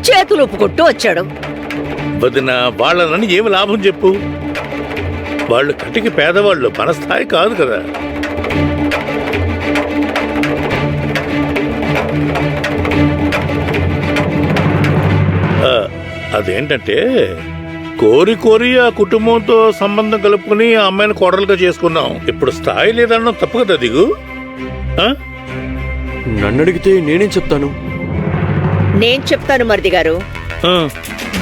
చేతులు ఒప్పుకుంటూ వచ్చాడు. వదిన వాళ్ళని ఏమి లాభం చెప్పు? వాళ్ళు కటికి పేదవాళ్ళు, మన స్థాయి కాదు కదా. అదేంటంటే కోరి కోరి ఆ కుటుంబంతో సంబంధం కలుపుకుని ఆ అమ్మాయిని కోడలుగా చేసుకున్నాం. ఇప్పుడు స్థాయి లేదన్నా తప్పు కదా దిగు. నన్ను అడిగితే నేనేం చెప్తాను? నేను చెప్తాను మరిది గారు.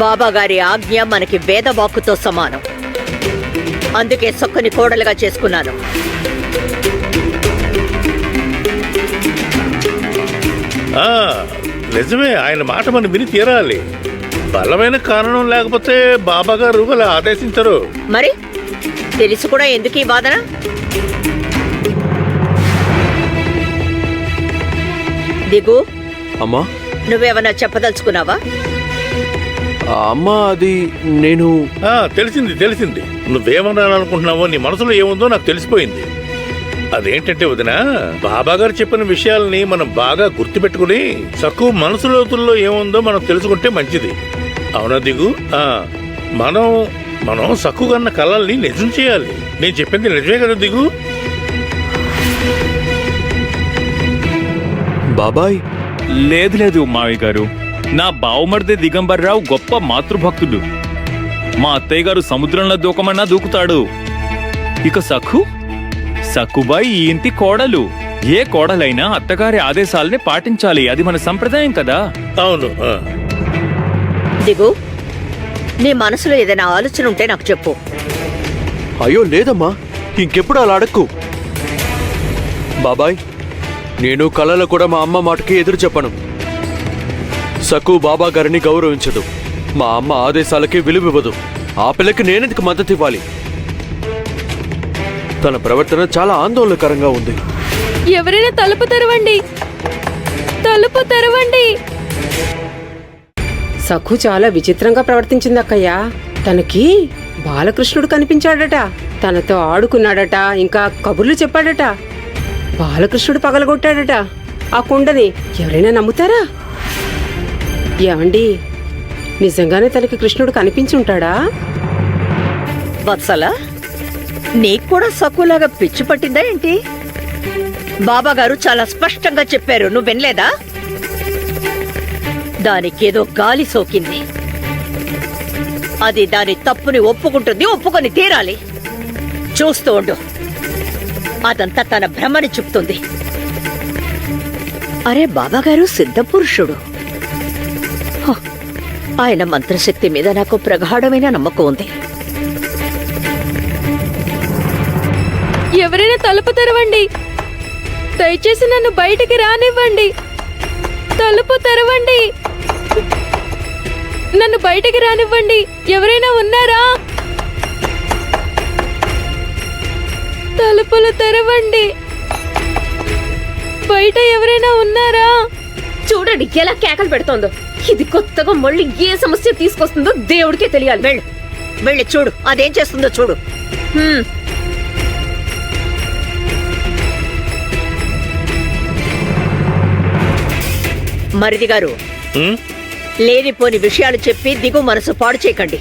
బాబా గారి ఆజ్ఞ మనకి వేదవాక్కుతో సమానం. అందుకే సక్కుని కోడలుగా చేసుకున్నాను. నిజమే, ఆయన మాట మనం విని తీరాలి. బలమైన కారణం లేకపోతే బాబా గారు అలా ఆదేశించరు. మరి తెలిసి కూడా ఎందుకు ఈ వాదన? దిగు. అమ్మా, నువ్వేమన్నా చెప్పదలుచుకున్నావా? అమ్మా, అది నేను తెలిసింది నువ్వేమనాలనుకుంటున్నావో, నీ మనసులో ఏముందో నాకు తెలిసిపోయింది. అదేంటంటే వదిన, బాబా గారు చెప్పిన విషయాల్ని మనం బాగా గుర్తుపెట్టుకుని సక్కు మనసు లోతుల్లో ఏముందో మనం తెలుసుకుంటే మంచిది. అవునా దిగు? మనం సక్కు కన్న కళల్ని నిజం చేయాలి. నేను చెప్పింది నిజమే కదా దిగు? బాబాయ్, లేదు మావయ్య గారు, నా బావమరిది దిగంబర్రావు గొప్ప మాతృభక్తుడు. మా అత్తయ్య గారు సముద్రంలో దూకమన్నా దూకుతాడు. ఇక సక్కుబాయి ఈ ఇంటి కోడలు. ఏ కోడలైనా అత్తగారి ఆదేశాలని పాటించాలి. అది మన సంప్రదాయం కదా. అవును. దిగు, నీ మనసులో ఏదైనా ఆలోచన ఉంటే నాకు చెప్పు. అయ్యో లేదమ్మా, ఇంకెప్పుడు అలా అడక్కు. బాబాయ్, నేను కళలో కూడా మా అమ్మ మాటకి ఎదురు చెప్పను. సక్కు బాబా గారిని గౌరవించదు. మా అమ్మ ఆదేశాలకి విలువివ్వదు. ఆ పిల్లకి నేనెందుకు మద్దతు ఇవ్వాలి? తన ప్రవర్తన చాలా ఆందోళనకరంగా ఉంది. ఎవరైనా తలుపు తెరవండి, తలుపు తెరవండి. సఖు చాలా విచిత్రంగా ప్రవర్తించింది అక్కయ్యా. తనకి బాలకృష్ణుడు కనిపించాడట, తనతో ఆడుకున్నాడట, ఇంకా కబుర్లు చెప్పాడట. బాలకృష్ణుడు పగలగొట్టాడట ఆ కుండని. ఎవరైనా నమ్ముతారా? ఏమండి, నిజంగానే తనకి కృష్ణుడు కనిపించుంటాడా? వత్సల, నీకు కూడా సక్కులాగా పిచ్చి పట్టిందా ఏంటి? బాబా గారు చాలా స్పష్టంగా చెప్పారు, నువ్వు వినలేదా? దానికేదో గాలి సోకింది. అది దాని తప్పుని ఒప్పుకుంటుంది, ఒప్పుకొని తీరాలి. చూస్తూ ఉండు, అదంతా తన భ్రమని చెప్తుంది. అరే, బాబాగారు సిద్ధపురుషుడు. ఆయన మంత్రశక్తి మీద నాకు ప్రగాఢమైన నమ్మకం ఉంది. ఎవరైనా తలుపు తెరవండి, దయచేసి నన్ను బయటికి రానివ్వండి. తలుపు తెరవండి, నన్ను బయటికి రానివ్వండి. ఎవరైనా ఉన్నారా? తలుపులు తెరవండి. బయట ఎవరైనా ఉన్నారా? చూడండి ఎలా కేకలు పెడుతోందో. ఇది కొత్తగా మళ్ళీ ఏ సమస్య తీసుకొస్తుందో దేవుడికే తెలియాలి. వెళ్ళి చూడు, అదేం చేస్తుందో చూడు. మరిది గారు, లేనిపోని విషయాలు చెప్పి దిగు మనసు పాడు చేయకండి.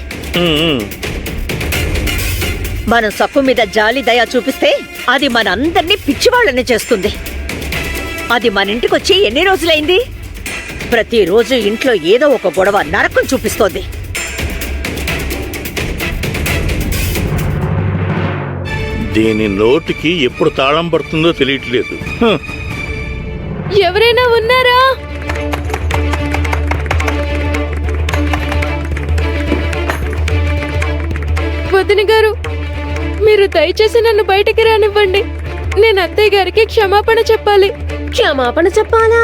మనం సక్కు మీద జాలి దయ చూపిస్తే అది మనందరినీ పిచ్చివాళ్ళని చేస్తుంది. అది మన ఇంటికొచ్చి ఎన్ని రోజులైంది? ప్రతిరోజు ఇంట్లో ఏదో ఒక గొడవ నరకం చూపిస్తోంది. దీని నోటికి ఎప్పుడు తాళం పడుతుందో తెలియట్లేదు. ఎవరైనా ఉన్నారా? వదిన గారు, మీరు దయచేసి నన్ను బయటికి రానివ్వండి. నేను అత్తయ్య గారికి క్షమాపణ చెప్పాలి. క్షమాపణ చెప్పాలా?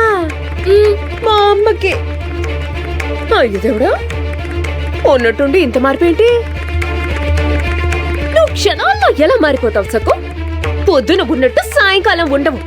మా అమ్మకి? అయ్యో దేవుడా, ఉన్నట్టుండి ఇంత మార్పేంటి? నువ్వు క్షణాల్లో ఎలా మారిపోతావు సక్కు? పొద్దున ఉన్నట్టు సాయంకాలం ఉండవు.